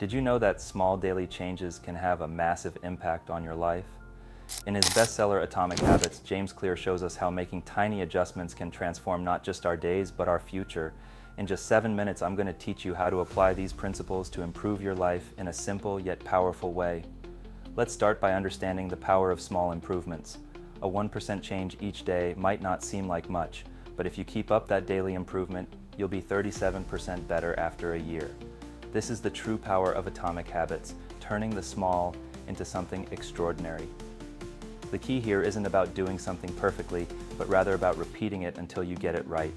Did you know that small daily changes can have a massive impact on your life? In his bestseller Atomic Habits, James Clear shows us how making tiny adjustments can transform not just our days, but our future. In just 7 minutes, I'm going to teach you how to apply these principles to improve your life in a simple yet powerful way. Let's start by understanding the power of small improvements. A 1% change each day might not seem like much, but if you keep up that daily improvement, you'll be 37% better after a year. This is the true power of Atomic Habits, turning the small into something extraordinary. The key here isn't about doing something perfectly, but rather about repeating it until you get it right.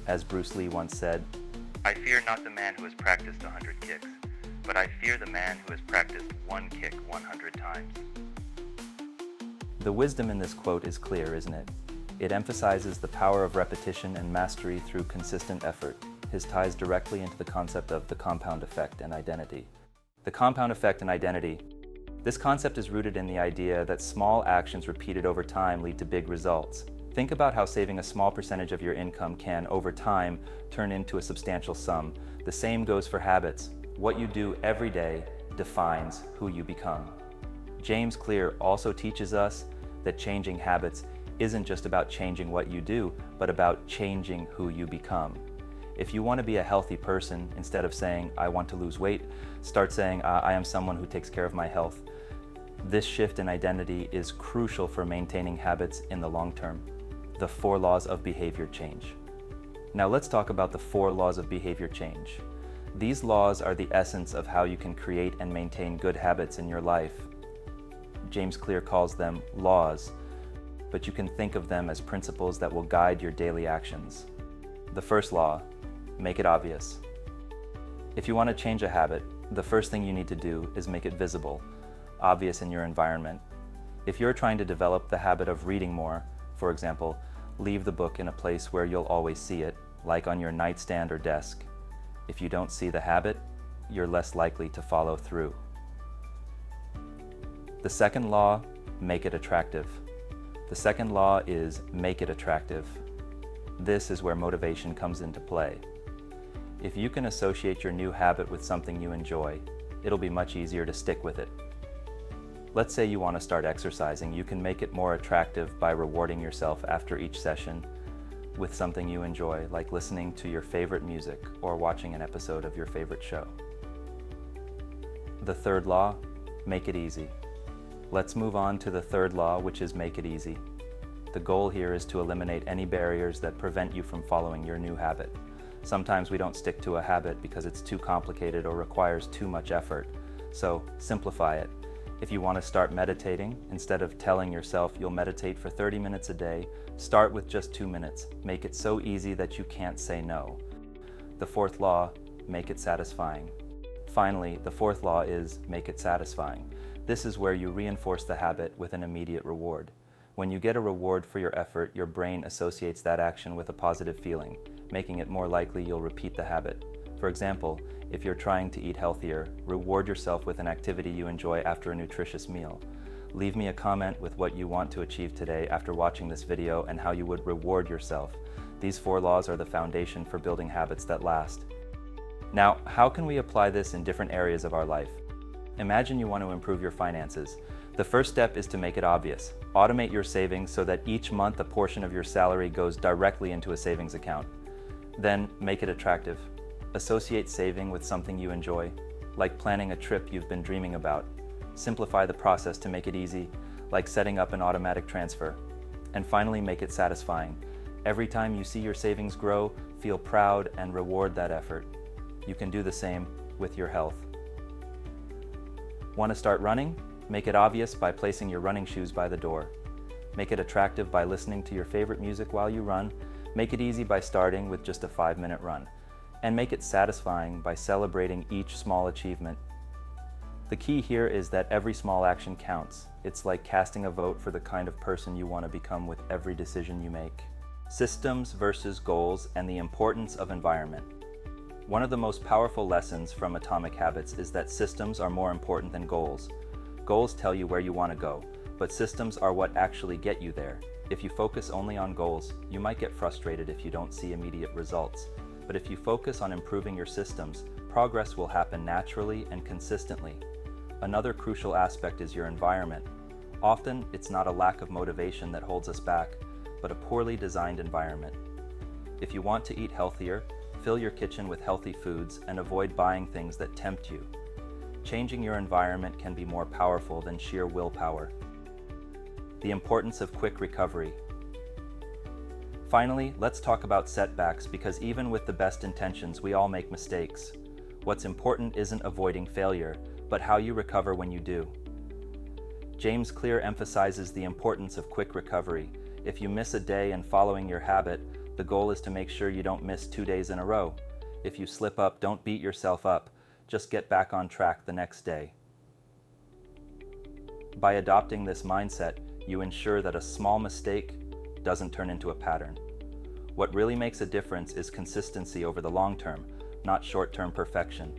As Bruce Lee once said, "I fear not the man who has practiced 100 kicks, but I fear the man who has practiced one kick 100 times." The wisdom in this quote is clear, isn't it? It emphasizes the power of repetition and mastery through consistent effort. His ties directly into the concept of the compound effect and identity. The compound effect and identity. This concept is rooted in the idea that small actions repeated over time lead to big results. Think about how saving a small percentage of your income can, over time, turn into a substantial sum. The same goes for habits. What you do every day defines who you become. James Clear also teaches us that changing habits isn't just about changing what you do, but about changing who you become. If you want to be a healthy person, instead of saying, "I want to lose weight," start saying, "I am someone who takes care of my health." This shift in identity is crucial for maintaining habits in the long term. The 4 laws of behavior change. Now let's talk about the 4 laws of behavior change. These laws are the essence of how you can create and maintain good habits in your life. James Clear calls them laws, but you can think of them as principles that will guide your daily actions. The first law: make it obvious. If you want to change a habit, the first thing you need to do is make it visible, obvious in your environment. If you're trying to develop the habit of reading more, for example, leave the book in a place where you'll always see it, like on your nightstand or desk. If you don't see the habit, you're less likely to follow through. The second law: make it attractive. The second law is make it attractive. This is where motivation comes into play. If you can associate your new habit with something you enjoy, it'll be much easier to stick with it. Let's say you want to start exercising. You can make it more attractive by rewarding yourself after each session with something you enjoy, like listening to your favorite music or watching an episode of your favorite show. The third law: make it easy. Let's move on to the third law, which is make it easy. The goal here is to eliminate any barriers that prevent you from following your new habit. Sometimes we don't stick to a habit because it's too complicated or requires too much effort. So simplify it. If you want to start meditating, instead of telling yourself you'll meditate for 30 minutes a day, start with just 2 minutes. Make it so easy that you can't say no. The fourth law: make it satisfying. Finally, the fourth law is make it satisfying. This is where you reinforce the habit with an immediate reward. When you get a reward for your effort, your brain associates that action with a positive feeling, making it more likely you'll repeat the habit. For example, if you're trying to eat healthier, reward yourself with an activity you enjoy after a nutritious meal. Leave me a comment with what you want to achieve today after watching this video and how you would reward yourself. These 4 laws are the foundation for building habits that last. Now, how can we apply this in different areas of our life? Imagine you want to improve your finances. The first step is to make it obvious. Automate your savings so that each month a portion of your salary goes directly into a savings account. Then make it attractive. Associate saving with something you enjoy, like planning a trip you've been dreaming about. Simplify the process to make it easy, like setting up an automatic transfer. And finally, make it satisfying. Every time you see your savings grow, feel proud and reward that effort. You can do the same with your health. Want to start running? Make it obvious by placing your running shoes by the door. Make it attractive by listening to your favorite music while you run. Make it easy by starting with just a 5-minute run. And make it satisfying by celebrating each small achievement. The key here is that every small action counts. It's like casting a vote for the kind of person you want to become with every decision you make. Systems versus goals and the importance of environment. One of the most powerful lessons from Atomic Habits is that systems are more important than goals. Goals tell you where you want to go, but systems are what actually get you there. If you focus only on goals, you might get frustrated if you don't see immediate results. But if you focus on improving your systems, progress will happen naturally and consistently. Another crucial aspect is your environment. Often, it's not a lack of motivation that holds us back, but a poorly designed environment. If you want to eat healthier, fill your kitchen with healthy foods and avoid buying things that tempt you. Changing your environment can be more powerful than sheer willpower. The importance of quick recovery. Finally, let's talk about setbacks, because even with the best intentions, we all make mistakes. What's important isn't avoiding failure, but how you recover when you do. James Clear emphasizes the importance of quick recovery. If you miss a day in following your habit, the goal is to make sure you don't miss 2 days in a row. If you slip up, don't beat yourself up. Just get back on track the next day. By adopting this mindset, you ensure that a small mistake doesn't turn into a pattern. What really makes a difference is consistency over the long term, not short-term perfection.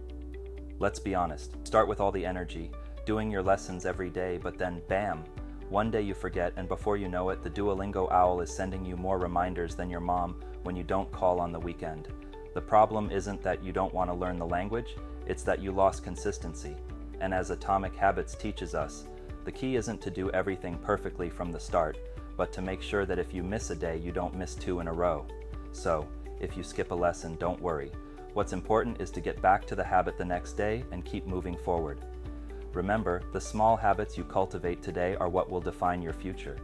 Let's be honest, start with all the energy, doing your lessons every day, but then bam, one day you forget, and before you know it, the Duolingo owl is sending you more reminders than your mom when you don't call on the weekend. The problem isn't that you don't want to learn the language, it's that you lost consistency. And as Atomic Habits teaches us, the key isn't to do everything perfectly from the start, but to make sure that if you miss a day, you don't miss 2 in a row. So, if you skip a lesson, don't worry. What's important is to get back to the habit the next day and keep moving forward. Remember, the small habits you cultivate today are what will define your future.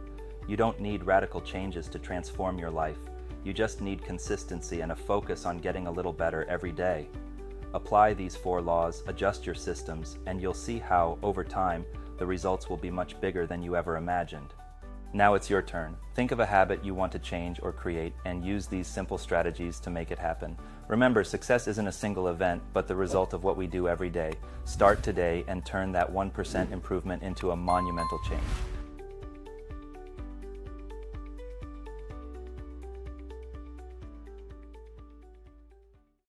You don't need radical changes to transform your life. You just need consistency and a focus on getting a little better every day. Apply these 4 laws, adjust your systems, and you'll see how, over time, the results will be much bigger than you ever imagined. Now it's your turn. Think of a habit you want to change or create and use these simple strategies to make it happen. Remember, success isn't a single event, but the result of what we do every day. Start today and turn that 1% improvement into a monumental change.